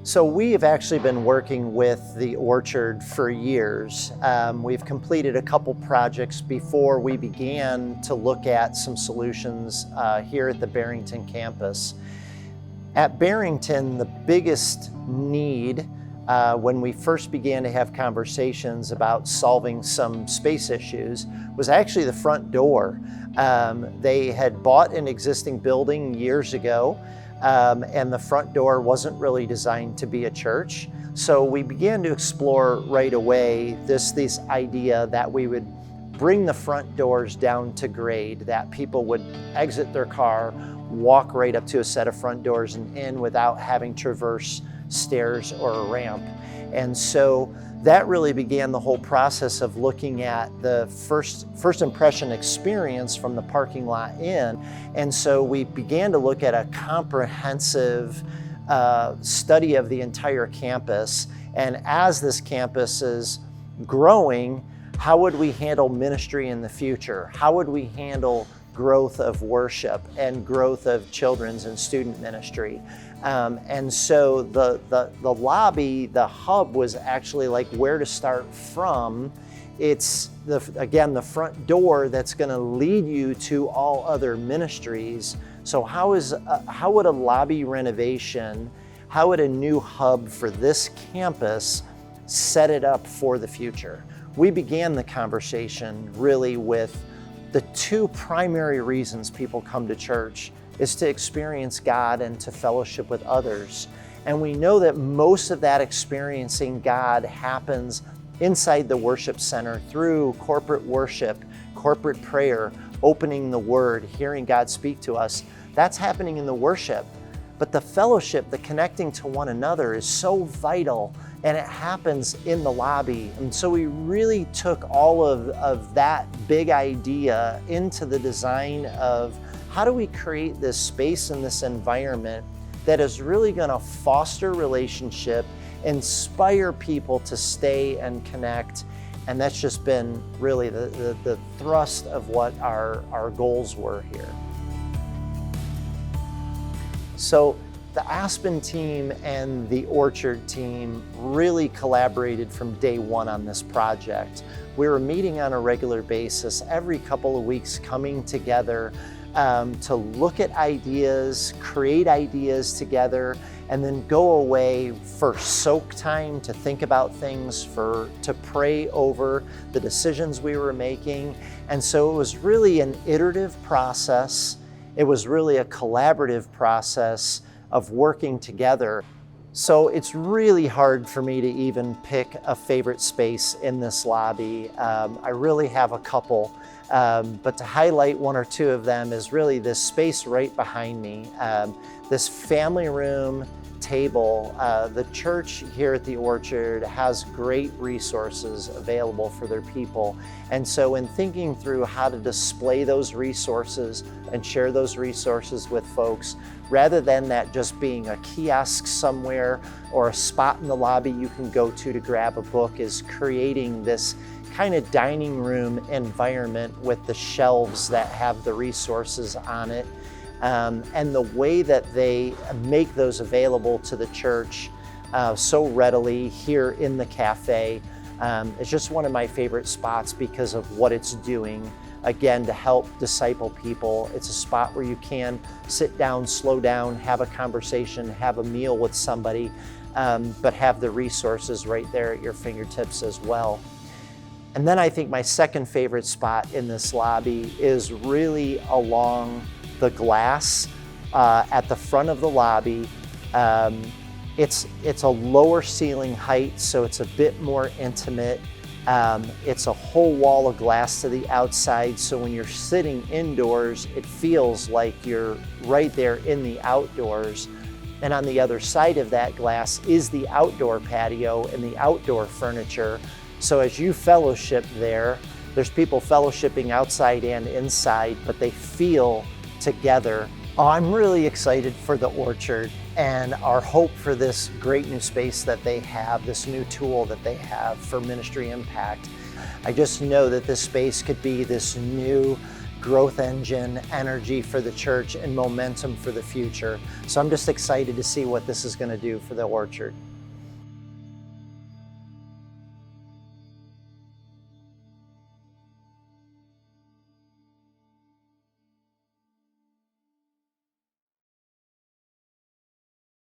So we have actually been working with the Orchard for years. We've completed a couple projects before we began to look at some solutions here at the Barrington campus. At Barrington, the biggest need when we first began to have conversations about solving some space issues was actually the front door. They had bought an existing building years ago, and the front door wasn't really designed to be a church. So we began to explore right away this idea that we would bring the front doors down to grade, that people would exit their car, walk right up to a set of front doors and in without having to traverse stairs or a ramp. And so that really began the whole process of looking at the first impression experience from the parking lot in. And so we began to look at a comprehensive study of the entire campus. And as this campus is growing, how would we handle ministry in the future? How would we handle growth of worship and growth of children's and student ministry? And so the lobby, the hub was actually like where to start from. It's again the front door that's going to lead you to all other ministries. So how would a lobby renovation, how would a new hub for this campus set it up for the future? We began the conversation really with the two primary reasons people come to church is to experience God and to fellowship with others. And we know that most of that experiencing God happens inside the worship center through corporate worship, corporate prayer, opening the Word, hearing God speak to us. That's happening in the worship. But the fellowship, the connecting to one another is so vital, and it happens in the lobby. And so we really took all of that big idea into the design of how do we create this space and this environment that is really going to foster relationship, inspire people to stay and connect. And that's just been really the thrust of what our goals were here. So the Aspen team and the Orchard team really collaborated from day one on this project. We were meeting on a regular basis, every couple of weeks coming together to look at ideas, create ideas together, and then go away for soak time to think about things, to pray over the decisions we were making. And so it was really an iterative process. It was really a collaborative process of working together. So it's really hard for me to even pick a favorite space in this lobby. I really have a couple, but to highlight one or two of them is really this space right behind me, this family room table. The church here at the Orchard has great resources available for their people. And so in thinking through how to display those resources and share those resources with folks, rather than that just being a kiosk somewhere or a spot in the lobby you can go to grab a book, is creating this kind of dining room environment with the shelves that have the resources on it. And the way that they make those available to the church so readily here in the cafe is just one of my favorite spots because of what it's doing, again, to help disciple people. It's a spot where you can sit down, slow down, have a conversation, have a meal with somebody, but have the resources right there at your fingertips as well. And then I think my second favorite spot in this lobby is really along the glass at the front of the lobby. It's a lower ceiling height, so it's a bit more intimate. It's a whole wall of glass to the outside, so when you're sitting indoors, it feels like you're right there in the outdoors. And on the other side of that glass is the outdoor patio and the outdoor furniture. So as you fellowship there's people fellowshipping outside and inside, but they feel together. Oh, I'm really excited for the Orchard and our hope for this great new space that they have, this new tool that they have for ministry impact. I just know that this space could be this new growth engine, energy for the church, and momentum for the future. So I'm just excited to see what this is going to do for the orchard.